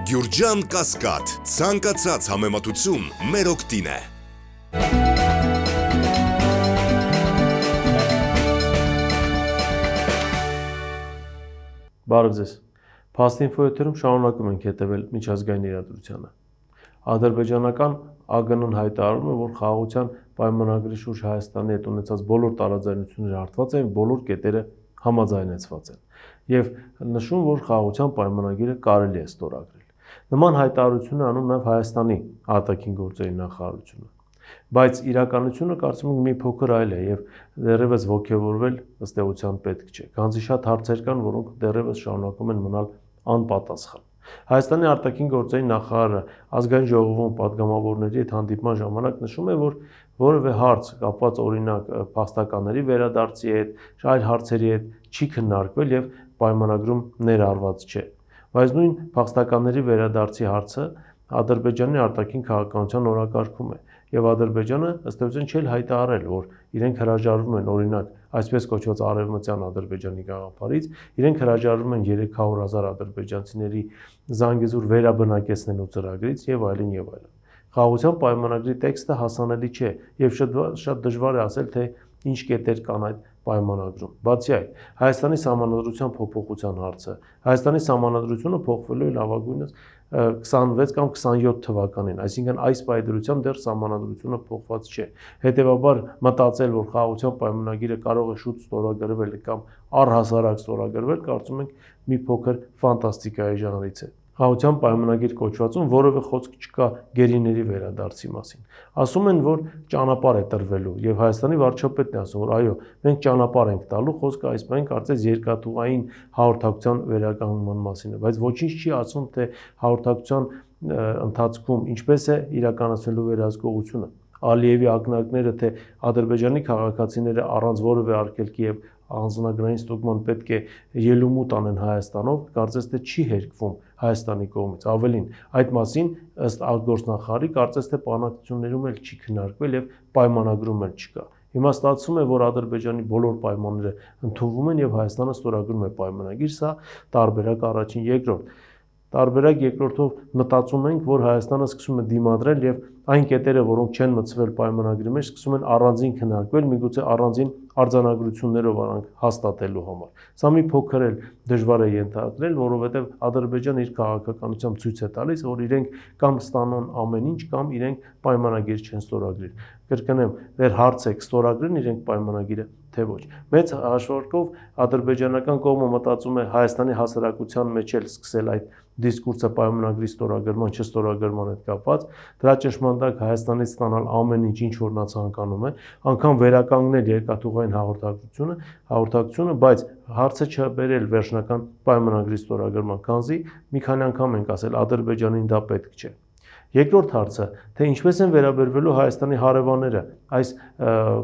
Գյուրջան Կասկադ, ցանկացած համեմատություն մեր օգտին է։ Բարև ձեզ։ Փաստինֆո եթերում շարունակում ենք հետևել միջազգային իրադրությանը։ Ադրբեջանական ԱԳՆ-ն հայտարարում է, որ խաղաղության պայմանագրի շուրջ Հայաստանի հետ ունեցած բոլոր տարաձայնությունները հարթված են, բոլոր կետերը համաձայնեցված են եւ նշում, որ խաղաղության պայմանագիրը կարելի է ստորագրել։ Նման հայտարարություն է անում նաեւ Հայաստանի արտաքին գործերի նախարարությունը։ Բայց իրականությունը կարծում եմ մի փոքր այլ է եւ դեռևս ողջևորվել ըստ էության պետք չէ։ Քանզի շատ հարցեր կան, որոնք դեռևս շարունակում են մնալ անպատասխան։ Հայաստանի արտաքին գործերի նախարարը ազգային ժողովում падգամավորների հետ հանդիպման ժամանակ նշում է, որ որևէ հարց կապված օրինակ փախստականների վերադարձի հետ, այլ հարցերի հետ չի քննարկվել եւ պայմանագրում ներառված չէ։ Բայց նույն փախստականների վերադարձի հարցը Ադրբեջանի արտաքին քաղաքականության օրակարգում է եւ Ադրբեջանը ըստ էության չէ հայտարարել, որ իրենք հրաժարվում են օրինակ այսպես կոչված արևմտյան Ադրբեջանի գաղափարից, իրենք հրաժարվում են 300,000 ադրբեջանցիների Զանգեզուր վերաբնակեցնելու ծրագրից եւ այլն եւ այլն։ Խաղաղության պայմանագրի տեքստը հասանելի չէ եւ շատ դժվար է ասել, թե ինչ կետեր կան այդ պայմանագրում։ Բացի այդ, Հայաստանի սահմանադրության փոփոխության հարցը, Հայաստանի սահմանադրությունը փոխվելու է լավագույնս 26 կամ 27 թվականին, այսինքն այս պայմանագրությամբ դեռ սահմանադրությունը փոխված չէ։ Հետևաբար մտածել, որ խաղաղության պայմանագիրը կարող է շուտ ստորագրվել կամ առհասարակ ստորագրվել, կարծում ենք մի փոքր ֆանտաստիկայի ժանրից է։ Խաղաղության պայմանագիր կոչվածում որևէ խոսք չկա գերիների վերադարձի մասին։ Ասում են, որ ճանապարհ է տրվելու եւ Հայաստանի վարչապետն է ասում, որ այո, մենք ճանապարհ ենք տալու, խոսքը այս բան կարծես երկաթուղային հաղորդակցության վերականգնման մասին է, բայց ոչինչ չի ասում, թե հաղորդակցության ընթացքում ինչպես է իրականացվելու վերահսկողությունը։ Ալիևի ակնարկները, թե Ադրբեջանի քաղաքացիները առանց որևէ արգելքի եւ անձնագրային ստուգման պետք է ելումուտ անեն Հայաստանով, կարծես թե չի հերկվում Հայաստանի կողմից։ Ավելին, այդ մասին ըստ արտգործնախարարի կարծես թե բանակցություններում էլ չի քննարկվել եւ պայմանագրում էլ չկա։ Հիմա ստացվում է, որ Ադրբեջանի բոլոր պայմանները ընդունվում են եւ Հայաստանը ստորագրում է պայմանագիր, սա տարբերակ առաջին, երկրորդ։ Տարբերակ երկրորդով մտածում ենք, որ Հայաստանը սկսում է դիմադրել եւ այն կետերը, որոնք չեն մտցվել պայմանագրի մեջ, սկսում են առանձին քննարկվել, միգուցե առանձին արձանագրություններով առանց հաստատելու համար։ Սա մի փոքր էլ դժվար է ենթադրել, որովհետեւ Ադրբեջանը իր քաղաքականությամբ ցույց է տալիս, որ իրենք կամ ստանան ամեն ինչ, կամ իրենք պայմանագիր չեն ստորագրել։ Կրկնեմ, դեռ հարց է կստորագրեն իրենք պայմանագիրը, թե ոչ։ Մեծ հաշվարկով ադրբեջանական կողմը մտածում է Հայաստանի հասարակության մեջ էլ սկսել այդ դիսկուրսը պայմանագրի ստորագրման, չստորագրման հետ կապված, դրա ճշմարտակ Հայաստանից ստանալ ամեն ինչ, որ նա ցանկանում է, անգամ վերականգնել երկաթուղային հաղորդակցությունը, բայց հարցը չբերել վերջնական պայմանագրի ստորագրման, քանզի մի քանի անգամ ենք ասել, Ադրբեջանին դա պետք չէ։ Երկրորդ հարցը, թե ինչպես են վերաբերվելու Հայաստանի հարևանները այս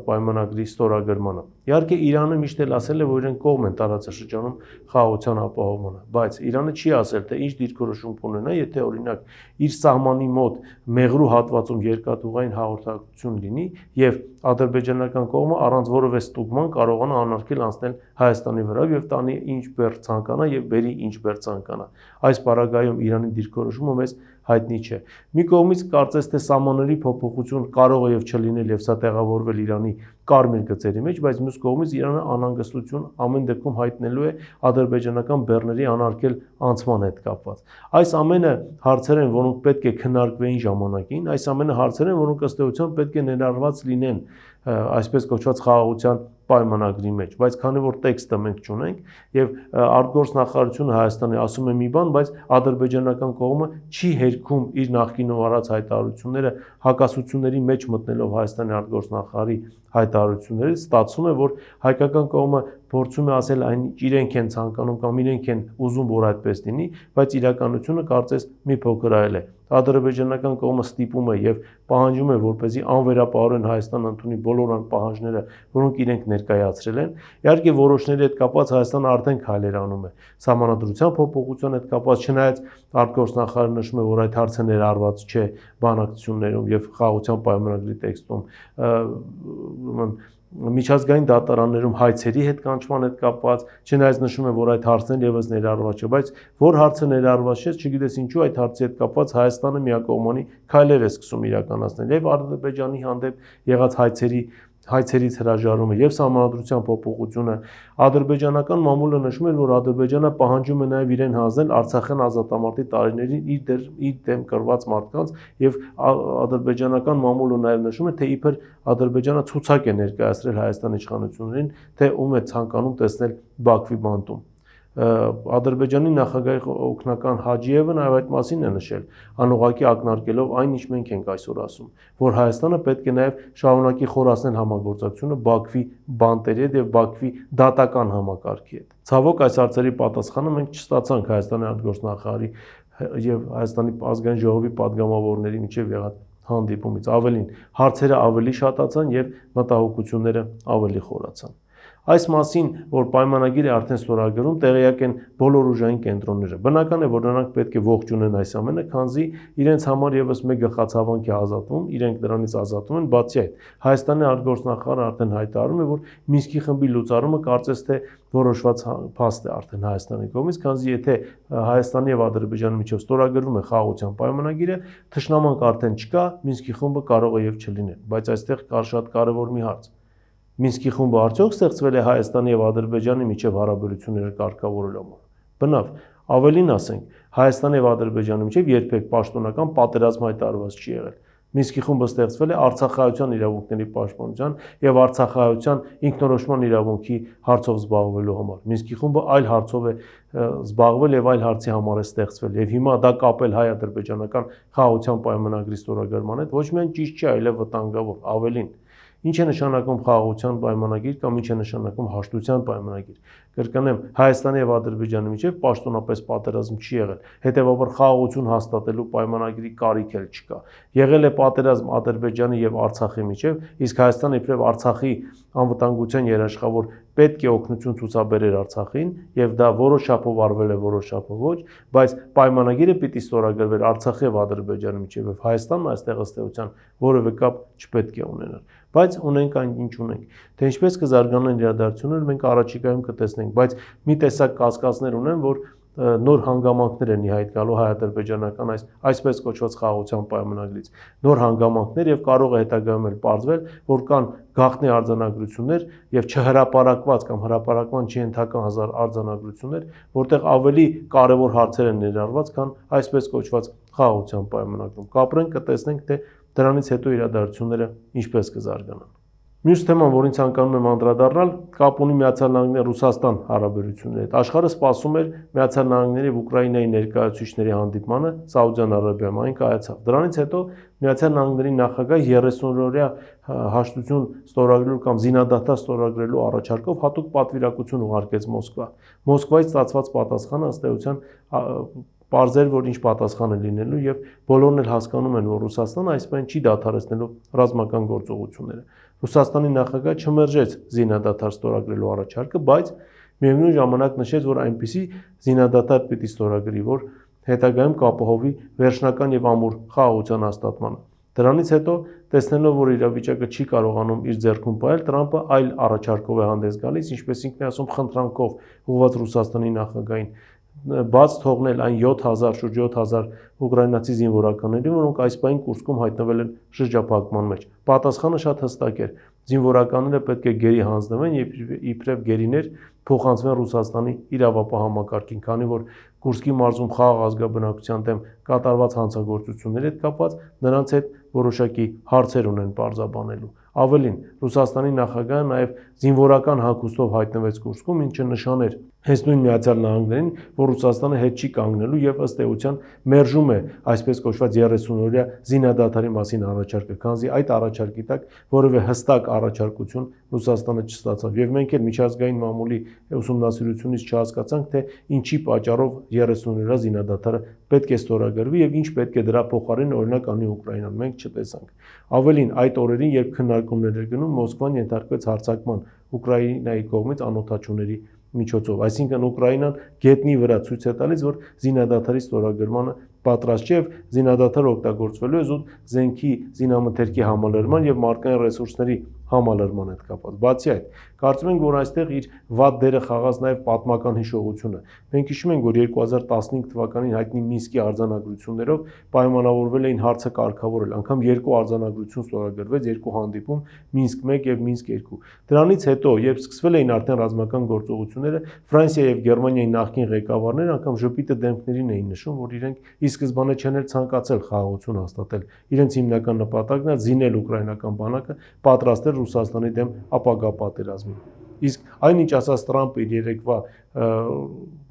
պայմանագրի ստորագրմանը։ Իհարկե Իրանը միշտ էլ ասել է, որ իրենք կողմ են տարածաշրջանում խաղաղության ապահովմանը, բայց Իրանը չի ասել, թե ինչ դիրքորոշում կունենա, եթե օրինակ իր սահմանի մոտ մեղրու հատվածում երկաթուղային հաղորդակցություն լինի եւ ադրբեջանական կողմը առանց որևէ ստուգման կարողանա անարգել անցնել Հայաստանի վրա եւ տանի ինչ բեռ ցանկանա եւ բերի ինչ բեռ ցանկանա։ Այս պարագայում Իրանի դիրքորոշումը մեզ հայտնի չէ։ Մի կողմից կարծես թե սահմանների փոփոխություն կարող է եւ չլինել եւ սա տեղավորվել Իրանի կարմիր գծերի մեջ, բայց մյուս կողմից Իրանը անհանգստություն ամեն դեպքում հայտնելու է ադրբեջանական բեռների անարգել անցման հետ կապված։ Այս ամենը հարցեր են, որոնք պետք է քննարկվեին ժամանակին, այս ամենը հարցեր են, որոնք ըստ էության պետք է ներառված լինեն այսպես կոչված խաղաղության պայմանագրի մեջ, բայց քանի որ տեքստը մենք չունենք եւ արտգործնախարարությունը Հայաստանի ասում է մի բան, բայց ադրբեջանական կողմը չի հերքում իր նախկինով արած հայտարարությունները հակասությունների մեջ մտնելով Հայաստանի արտգործնախարարի հայտարարություններից, ստացվում է, որ հայկական կողմը փորձում է ասել այն իրենք են ցանկանում կամ իրենք են ուզում, որ այդպես լինի, բայց իրականությունը կարծես մի փոքր այլ է։ Ադրբեջանական կողմը ստիպում է եւ պահանջում է, որպեսզի անվերապահորեն Հայաստանը ընդունի բոլոր այն պահանջները, որոնք իրենք ներկայացրել են։ Իհարկե որոշների հետ կապված Հայաստանը արդեն քայլեր անում է։ Սահմանադրության փոփոխության հետ կապված, չնայած արտգործնախարարը նշում է, որ այդ հարցը ներառված չէ բանակցություններում եւ խաղաղության պայմանագրի տեքստում, միջազգային դատարաններում հայցերի հետ կանչման հետ կապված, չնայած նշում է, որ այդ հարցն եւս ներառված չէ, բայց որ հարցը ներառված չէ, չգիտես ինչու այդ հարցի հետ կապված Հայաստանը միակողմանի քայլեր է սկսում իրականացնել եւ Ադրբեջանի հանդեպ եղած հայցերից հրաժարումը եւ սահմանադրության փոփոխությունը ադրբեջանական մամուլը նշում է, որ Ադրբեջանը պահանջում է նաեւ իրեն հանձնել Արցախյան ազատամարտի տարիներին իր դեմ կրված մարդկանց եւ ադրբեջանական մամուլը նաեւ նշում է, թե իբր Ադրբեջանը ցուցակ է ներկայացրել Հայաստանի իշխանություններին, թե ում է ցանկանում տեսնել Բաքվի բանտում։ Ադրբեջանի նախագահի օգնական Հաջիևը նաև այդ մասին է նշել, անուղղակի ակնարկելով այն, ինչ մենք ենք այսօր ասում, որ Հայաստանը պետք է նաև շարունակի խորացնել համագործակցությունը Բաքվի բանտերի հետ եւ Բաքվի դատական համակարգի հետ։ Ցավոք այս հարցերի պատասխանը մենք չստացանք Հայաստանի արտգործնախարարի եւ Հայաստանի ազգային ժողովի падգամավորների միջև եղած հանդիպումից։ Ավելին, հարցերը ավելի շատացան եւ մտահոգությունները ավելի խորացան։ Այս մասին, որ պայմանագիրը արդեն ստորագրում, տեղյակ են բոլոր ուժային կենտրոնները։ Բնական է, որ նրանք պետք է ողջունեն այս ամենը, քանզի իրենց համար եւս մեկ գլխացավանք է ազատվում, իրենք դրանից ազատվում են, բացի այդ, Հայաստանի արտգործնախարարը արդեն հայտարարում է, որ Մինսկի խմբի լուծարումը կարծես թե որոշված փաստ է արդեն Հայաստանի կողմից, քանզի եթե Հայաստանի եւ Ադրբեջանի միջև ստորագրվում է խաղաղության պայմանագիրը, թշնամանք արդեն չկա, Մինսկի խումբը կարող է եւ չլինել, բայց այստեղ կար շատ կարեւոր մի հարց։ Մինսկի խումբը արդյոք ստեղծվել է Հայաստանի եւ Ադրբեջանի միջև հարաբերությունները կարգավորելու համար։ Բնավ, ավելին ասենք, Հայաստանի եւ Ադրբեջանի միջև երբեք պաշտոնական պատերազմ հայտարարված չի եղել։ Մինսկի խումբը ստեղծվել է արցախահայության իրավունքների պաշտպանության եւ արցախահայության ինքնորոշման իրավունքի հարցով զբաղվելու համար։ Մինսկի խումբը այլ հարցով է զբաղվել եւ այլ հարցի համար է ստեղծվել եւ հիմա դա կապել հայ-ադրբեջանական խաղաղության պայմանագրի ստորագրման հետ ոչ միայն ճիշտ չէ, այլև վտանգավոր, ավելին։ Ինչ է նշանակում խաղաղության պայմանագիր կամ ինչ է նշանակում հաշտության պայմանագիր։ Կրկնեմ, Հայաստանի եւ Ադրբեջանի միջև պաշտոնապես պատերազմ չի եղել, հետեւաբար խաղաղություն հաստատելու պայմանագրի կարիք էլ չկա։ Եղել է պատերազմ Ադրբեջանի եւ Արցախի միջև, իսկ Հայաստանը իբրև Արցախի անվտանգության երաշխավոր պետք է օգնություն ցուցաբերեր Արցախին եւ դա որոշ չափով արվել է, որոշ չափով ոչ, բայց պայմանագիրը պիտի ստորագրվեր Արցախի եւ Ադրբեջանի միջև եւ Հայաստանն այստեղ ըստ էության որևէ կապ չպետք է ունենար։ Բայց ունենք այն ինչ ունենք, թե ինչպես կզարգանան իրադարձությունները մենք առաջիկայում կտեսնենք, բայց մի տեսակ կասկածներ ունեմ, որ նոր հանգամանքներ են ի հայտ գալու հայ-ադրբեջանական այսպես կոչված խաղաղության պայմանագրից, նոր հանգամանքներ եւ կարող է հետագայում էլ պարզվել, որ կան գաղտնի արձանագրություններ եւ չհրապարակված կամ հրապարակման չընդհական արձանագրություններ, որտեղ ավելի կարեւոր հարցեր են ներառված, քան այսպես կոչված խաղաղության պայմանագրում։ Կապրենք, կտեսնենք, թե դրանից հետո իրադարձությունները ինչպես կզարգանան։ Մյուս թեման, որին ցանկանում եմ անդրադառնալ, կապ ունի Միացյալ Նահանգների Ռուսաստան հարաբերությունների հետ։ Աշխարհը սպասում էր Միացյալ Նահանգների եւ Ուկրաինայի ներկայացուցիչների հանդիպմանը Սաուդյան Արաբիայում, այն կայացավ։ Դրանից հետո Միացյալ Նահանգների նախագահ 30-օրյա հաշտություն ստորագրելու կամ զինադադար ստորագրելու առաջարկով հատուկ պատվիրակություն ուղարկեց Մոսկվա։ Մոսկվայից ստացված պատասխանը ըստ էության պարզեր, որ ինչ պատասխան է լինելու եւ բոլորն էլ հասկանում են, որ Ռուսաստանը այսպես չի դադարեցնելու ռազմական գործողությունները։ Ռուսաստանի նախագահը չմերժեց զինադադար ստորագրելու առաջարկը, բայց միևնույն ժամանակ նշեց, որ այնպիսի զինադադար պիտի ստորագրի, որ հետագայում կապահովի վերջնական եւ ամուր խաղաղության հաստատմանը։ Դրանից հետո, տեսնելով, որ իրավիճակը չի կարողանում իր ձեռքում պահել, Տրամպը այլ առաջարկով է հանդես գալիս, ինչպես ինքն է ասում, խնդրանքով ուղղված Ռուսաստանի նախագահին բաց թողնել այն 7000 շուրջ 7000 ուկրաինացի զինվորականների, որոնք այս պահին Կուրսկում հայտնվել են շրջափակման մեջ։ Պատասխանը շատ հստակ էր։ Զինվորականները պետք է գերի հանձնվեն եւ իբրև գերիներ փոխանցվեն Ռուսաստանի իրավապահ համակարգին, քանի որ Կուրսկի մարզում խաղաղ ազգաբնակության դեմ կատարված հանցագործությունների հետ կապված նրանց հետ որոշակի հարցեր ունեն պարզաբանելու։ Ավելին, Ռուսաստանի նախագահը նաև զինվորական հագուստով հայտնվեց Կուրսկում, ինչը նշան էր հենց նույն Միացյալ Նահանգներին, որ Ռուսաստանը հետ չի կանգնելու եւ ըստ էության մերժում է այսպես կոչված 30-օրյա զինադադարի մասին առաջարկը, քանզի այդ առաջարկի տակ որևէ հստակ առաջարկություն Ռուսաստանը չստացավ եւ մենք էլ միջազգային մամուլի ուսումնասիրությունից չհասկացանք, թե ինչի պատճառով 30-օրյա զինադադարը պետք է ստորագրվի եւ ինչ պետք է դրա փոխարեն օրինակ անի Ուկրաինան, մենք չտեսանք։ Ավելին, այդ օրերին, երբ քննարկումներ էր գնում, Մոսկվան ենթարկվեց հարձակման Ուկրաինայի կողմից անօթաչուների միջոցով, այսինքն Ուկրաինան գետնի վրա ցույց է տալիս, որ զինադադարի ստորագրմանը պատրաստ չէ եւ զինադադար օգտագործվելու է զուտ զենքի զինամթերքի համալրման եւ մարդկային ռեսուրսների համալրման հետ կապված։ Բացի այդ, կարծում ենք, որ այստեղ իր վատ դերը խաղաց նաև պատմական հիշողությունը։ Մենք հիշում ենք, որ 2015 թվականին հայտնի Մինսկի արձանագրություններով պայմանավորվել էին հարցը կարգավորել, անգամ երկու արձանագրություն ստորագրվեց, երկու հանդիպում, Մինսկ 1 եւ Մինսկ 2։ Դրանից հետո, երբ սկսվել էին արդեն ռազմական գործողությունները, Ֆրանսիա եւ Գերմանիայի նախկին ղեկավարները անգամ ժպիտը դեմքներին էին նշում, որ իրենք ի սկզբանե չեն ցանկացել խաղաղություն հաստատել։ Իրենց հիմնական նպատակն էր զինել ուկրաինական բանակը, պատրաստել Ռուսաստանի դեմ ապագա պատերազմին։ Իսկ այնինչ ասաց Տրամպը իր երեկվա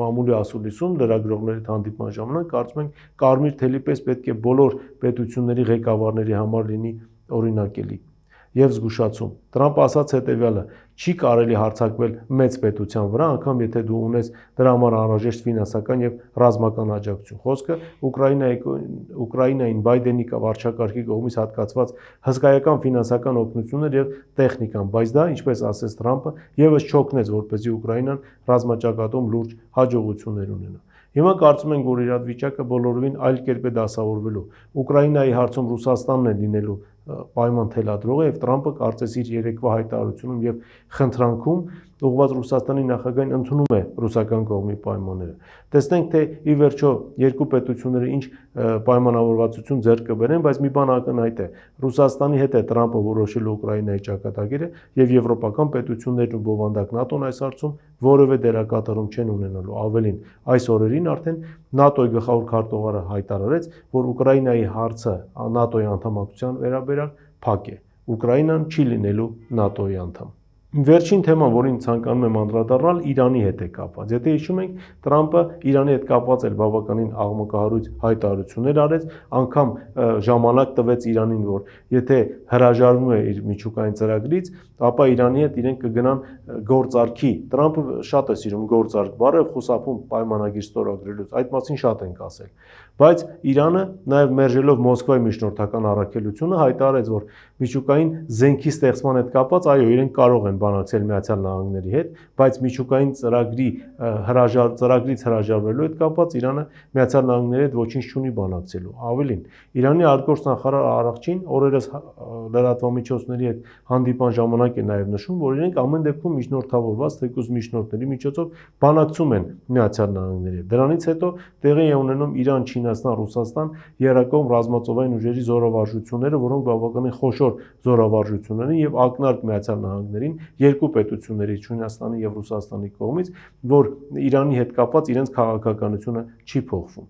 մամուլի ասուլիսում լրագրողների հանդիպման ժամանակ, կարծում ենք, կարմիր թելի պես պետք է բոլոր պետությունների ղեկավարների համար լինի օրինակելի եւ զգուշացում։ Տրամպը ասաց հետեւյալը. չի կարելի հարձակվել մեծ պետության վրա, անգամ եթե դու ունես դրա համար անհրաժեշտ ֆինանսական եւ ռազմական աջակցություն։ Խոսքը Ուկրաինային Բայդենի վարչակարգի կողմից հատկացված հսկայական ֆինանսական օգնություններ եւ տեխնիկան, բայց դա, ինչպես ասեց Տրամպը, եւս չօգնեց, որպեսզի Ուկրաինան ռազմաճակատում լուրջ հաջողություններ ունենա։ Հիմա կարծում ենք, որ իրավիճակը բոլորովին այլ կերպ է դասավորվելու։ Ուկրաինայի հարցում Ռուսաստանն է լինելու պայման թելադրողը եւ Տրամպը կարծես իր երեկվա հայտարարությունում եւ խնդրանքում ուղղված Ռուսաստանի նախագահին ընդունում է ռուսական կողմի պայմանները։ Տեսնենք, թե ի վերջո երկու պետությունները ինչ պայմանավորվածություն ձեռք կբերեն, բայց մի բան ակնհայտ է. Ռուսաստանի հետ է Տրամպը որոշել Ուկրաինայի ճակատագիրը եւ եվրոպական պետություններն ու բովանդակ ՆԱՏՕ-ն այս հարցում որևէ դերակատարում չեն ունենալու։ Ավելին, այս օրերին արդեն ՆԱՏՕ-ի գլխավոր քարտուղարը հայտարարեց, որ Ուկրաինայի հարցը ՆԱՏՕ-ի անդամակցության վերաբերյալ փակ է։ Ուկրաինան չի լինելու ՆԱՏՕ-ի անդամ։ Վերջին թեման, որին ցանկանում եմ անդրադառնալ, Իրանի հետ է կապված։ Եթե հիշում եք, Տրամպը Իրանի հետ կապված էր բավականին աղմկահարույց հայտարարություններ արեց, անգամ ժամանակ տվեց Իրանին, որ եթե հրաժարվում է իր միջուկային ծրագրից, ապա Իրանի հետ իրենք կգնան գործարքի։ Տրամպը շատ է սիրում գործարք բառը, խուսափում պայմանագիր ստորագրելուց։ Այդ մասին շատ ենք ասել։ Բայց Իրանը, նաև մերժելով Մոսկվայի միջնորդական առաքելությունը, հայտարարեց, որ միջուկային զենքի ստեղծման հետ կապված, այո, իրենք կարող են բանակցել Միացյալ Նահանգների հետ, բայց միջուկային ծրագրից հրաժարվելու հետ կապված Իրանը Միացյալ Նահանգների հետ ոչինչ չունի բանակցելու։ Ավելին, Իրանի արտգործնախարար Արաղչին օրերս լրատվամիջոցների հետ հանդիպան ժամանակ է նաև նշում, որ իրենք ամեն դեպքում միջնորդավորված թեկուզ միջնորդների միջոցով բանակցում են Միացյալ Նահանգների հետ։ Դրանից հետո տեղի է ունենում Իրան, Չինաստան, Ռուսաստան երկկողմ ռազմածովային ուժերի զորավարժությունները, որոնք բավականին խոշոր զորավարժություններ են եւ ակնարկ Միացյալ Նահանգներին երկու պետությունների Չինաստանի եւ Ռուսաստանի կողմից, որ Իրանի հետ կապված իրենց քաղաքականությունը չի փոխվում։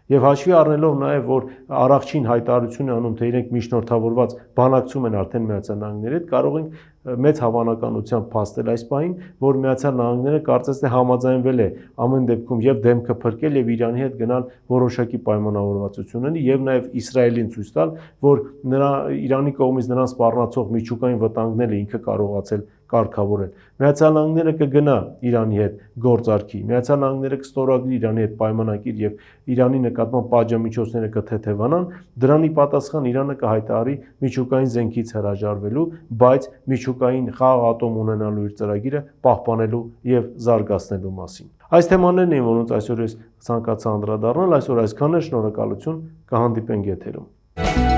Եվ հաշվի առնելով նաև, որ Արաղչին հայտարարություն է անում, թե իրենք միջնորդավորված բանակցում են արդեն Միացյալ Նահանգների հետ, կարող ենք մեծ հավանականությամբ փաստել այս պահին, որ Միացյալ Նահանգները կարծես թե համաձայնվել է ամեն դեպքում եւ դեմքը փրկել եւ Իրանի հետ գնալ որոշակի պայմանավորվածությունների եւ նաեւ Իսրայելին ցույց տալ, որ նրա Իրանի կողմից նրան սպառնացող միջուկային վտանգները ինքը կարողացել կարգավորել։ Միացյալ Նահանգները կգնա Իրանի հետ գործարքի, Միացյալ Նահանգները կստորագրի Իրանի հետ պայմանագիր եւ Իրանի նկատմամբ պատժամիջոցները կթեթևանան, դրանի պատասխան Իրանը կհայտարարի միջուկային զենքից հրաժարվելու, բայց միջուկային խաղաղ ատոմ ունենալու իր ծրագիրը պահպանելու եւ զարգացնելու մասին։ Այս թեմաներն էին, որոնց այսօր ես ցանկացա անդրադառնալ, այսօր այսքանն է, շնորհակալություն, կհանդիպենք եթերում։